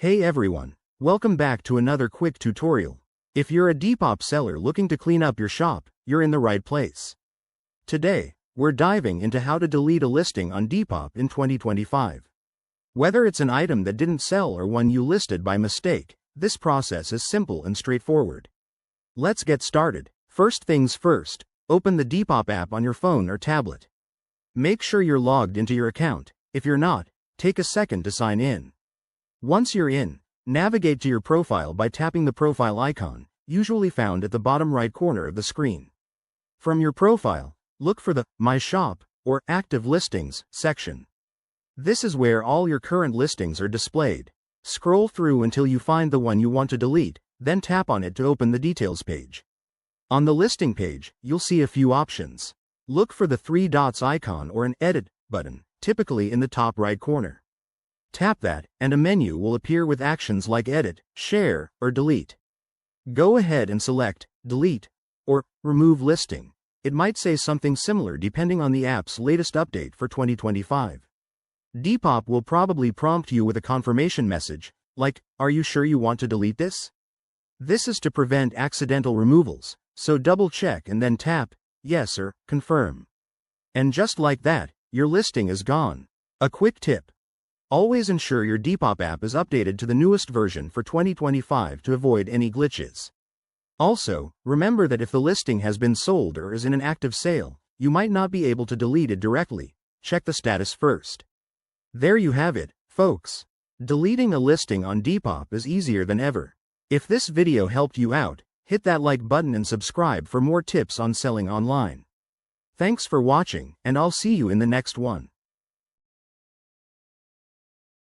Hey everyone, welcome back to another quick tutorial. If you're a Depop seller looking to clean up your shop, you're in the right place. Today, we're diving into how to delete a listing on Depop in 2025. Whether it's an item that didn't sell or one you listed by mistake, this process is simple and straightforward. Let's get started. First things first, open the Depop app on your phone or tablet. Make sure you're logged into your account. If you're not, take a second to sign in. Once you're in, navigate to your profile by tapping the profile icon, usually found at the bottom right corner of the screen. From your profile, look for the My Shop or Active Listings section. This is where all your current listings are displayed. Scroll through until you find the one you want to delete, then tap on it to open the details page. On the listing page, you'll see a few options. Look for the three dots icon or an Edit button, typically in the top right corner. Tap that, and a menu will appear with actions like Edit, Share, or Delete. Go ahead and select Delete or Remove Listing. It might say something similar depending on the app's latest update for 2025. Depop will probably prompt you with a confirmation message, like, "Are you sure you want to delete this?" This is to prevent accidental removals, so double check and then tap Yes or Confirm. And just like that, your listing is gone. A quick tip. Always ensure your Depop app is updated to the newest version for 2025 to avoid any glitches. Also, remember that if the listing has been sold or is in an active sale, you might not be able to delete it directly. Check the status first. There you have it, folks. Deleting a listing on Depop is easier than ever. If this video helped you out, hit that like button and subscribe for more tips on selling online. Thanks for watching, and I'll see you in the next one.